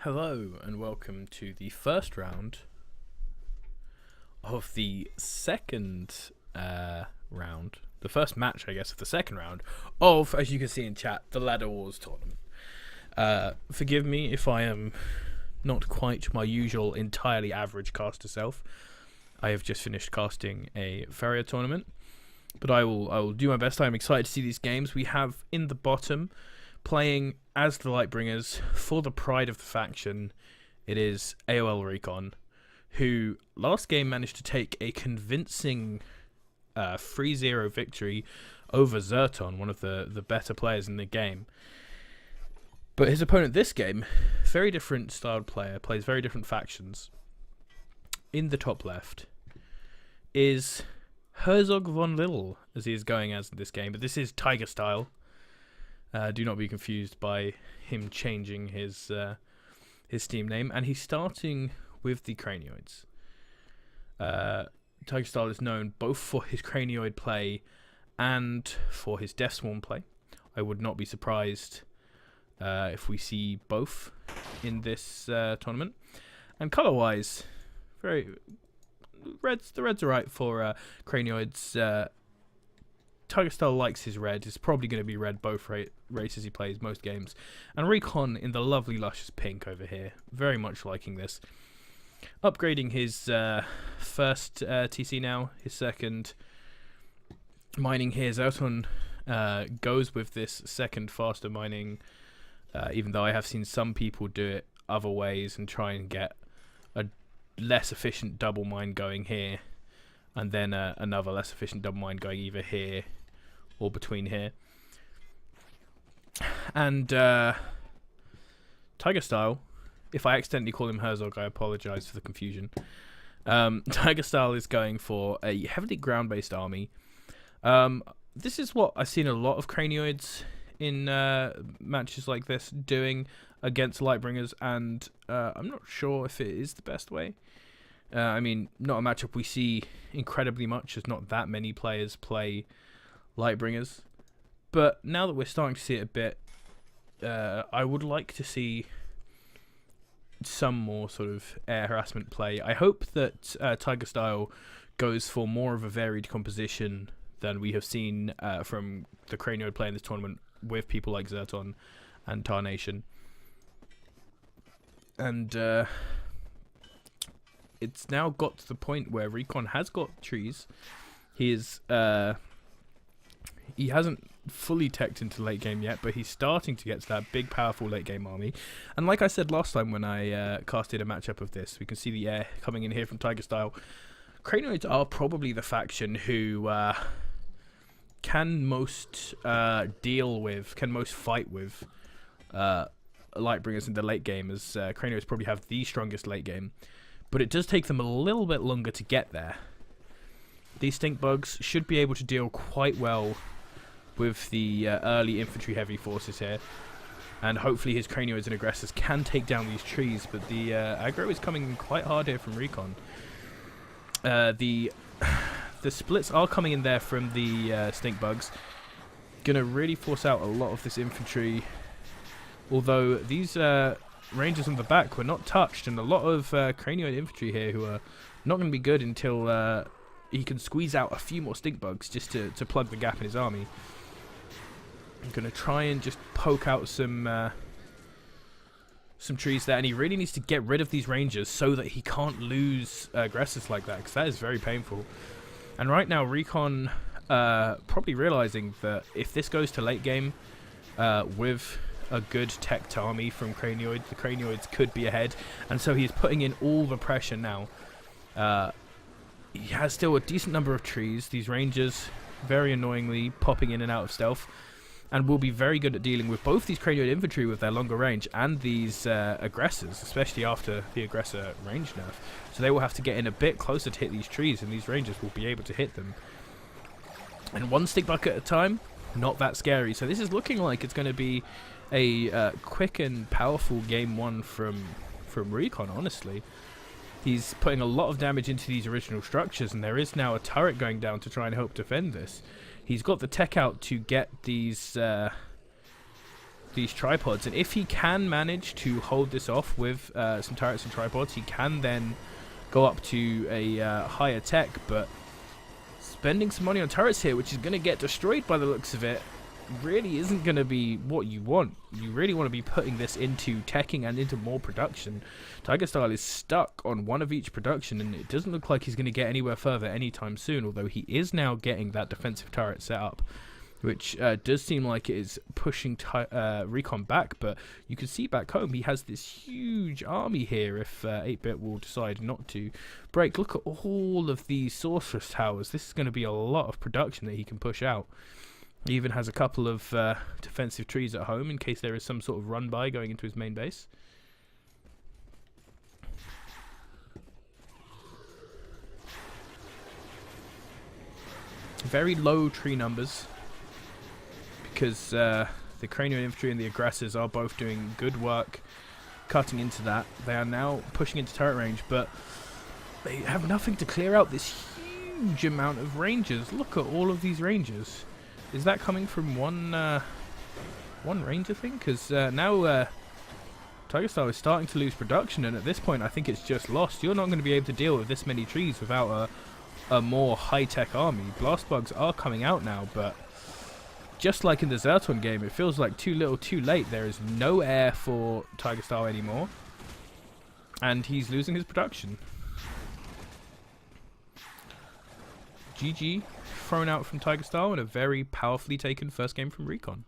Hello and welcome to the first round of the second round, the first match, I guess, of the second round of, as you can see in chat, the Ladderwars tournament. Forgive me if I am not quite my usual entirely average caster self. I have just finished casting a Farrier tournament, but I will do my best. I'm excited to see these games. We have in the bottom, playing as the Lightbringers for the pride of the faction, it is AOL Recon, who last game managed to take a convincing 3-0 victory over Zerton, one of the better players in the game. But his opponent this game, very different styled player, plays very different factions. In the top left is Herzog von Little, as he is going as in this game, but this is TigerStyle. Do not be confused by him changing his Steam name, and he's starting with the Cranioids. TigerStyle is known both for his Cranioid play and for his Death Swarm play. I would not be surprised if we see both in this tournament. And color-wise, the reds are right for Cranioids. TigerStyle likes his red. It's probably going to be red both races he plays most games. And Recon in the lovely luscious pink over here. Very much liking this. Upgrading his first TC now. His second mining here. Zerton goes with this second faster mining. Even though I have seen some people do it other ways and try and get a less efficient double mine going here. And then another less efficient double mine going either here or between here. And TigerStyle, if I accidentally call him Herzog, I apologize for the confusion. TigerStyle is going for a heavily ground-based army. This is what I've seen a lot of Cranioids in matches like this doing against Lightbringers, and I'm not sure if it is the best way. I mean, not a matchup we see incredibly much, as not that many players play Lightbringers. But now that we're starting to see it a bit, I would like to see some more sort of air harassment play. I hope that TigerStyle goes for more of a varied composition than we have seen from the Cranioid play in this tournament with people like Zerton and Tarnation. And it's now got to the point where Recon has got trees. He hasn't fully teched into late game yet, but he's starting to get to that big, powerful late game army. And like I said last time when I casted a matchup of this, we can see the air coming in here from TigerStyle. Cranioids are probably the faction who can most fight with Lightbringers in the late game, as Cranioids probably have the strongest late game. But it does take them a little bit longer to get there. These stink bugs should be able to deal quite well with the early infantry heavy forces here. And hopefully his Cranioids and aggressors can take down these trees. But the aggro is coming in quite hard here from Recon. The splits are coming in there from the stink bugs. Gonna really force out a lot of this infantry. Although these Rangers on the back were not touched, and a lot of Cranioid infantry here who are not going to be good until he can squeeze out a few more stink bugs just to plug the gap in his army. I'm going to try and just poke out some trees there, and he really needs to get rid of these Rangers so that he can't lose aggressors like that, because that is very painful. And right now Recon probably realizing that if this goes to late game with a good teched army from Cranioid, the Cranioids could be ahead, and so he's putting in all the pressure now. He has still a decent number of trees. These Rangers very annoyingly popping in and out of stealth, and will be very good at dealing with both these Cranioid infantry with their longer range and these aggressors, especially after the aggressor range nerf. So they will have to get in a bit closer to hit these trees, and these Rangers will be able to hit them. And one stick bucket at a time, not that scary. So this is looking like it's going to be a quick and powerful game one from Recon, honestly. He's putting a lot of damage into these original structures, and there is now a turret going down to try and help defend this. He's got the tech out to get these these tripods, and if he can manage to hold this off with some turrets and tripods, he can then go up to a higher tech. But spending some money on turrets here, which is going to get destroyed by the looks of it, really isn't going to be what you want. You really want to be putting this into teching and into more production. TigerStyle is stuck on one of each production, and it doesn't look like he's going to get anywhere further anytime soon, although he is now getting that defensive turret set up, which does seem like it is pushing Recon back. But you can see back home he has this huge army here if 8-Bit will decide not to break. Look at all of these sorceress towers. This is going to be a lot of production that he can push out. He even has a couple of defensive trees at home in case there is some sort of run by going into his main base. Very low tree numbers, because the Cranial Infantry and the Aggressors are both doing good work cutting into that. They are now pushing into turret range, but they have nothing to clear out this huge amount of rangers. Look at all of these rangers. Is that coming from one ranger thing? Because now TigerStyle is starting to lose production, and at this point I think it's just lost. You're not going to be able to deal with this many trees without a more high-tech army. Blast bugs are coming out now, but just like in the Zerton game, it feels like too little too late. There is no air for TigerStyle anymore, and he's losing his production. GG thrown out from TigerStyle in a very powerfully taken first game from Recon.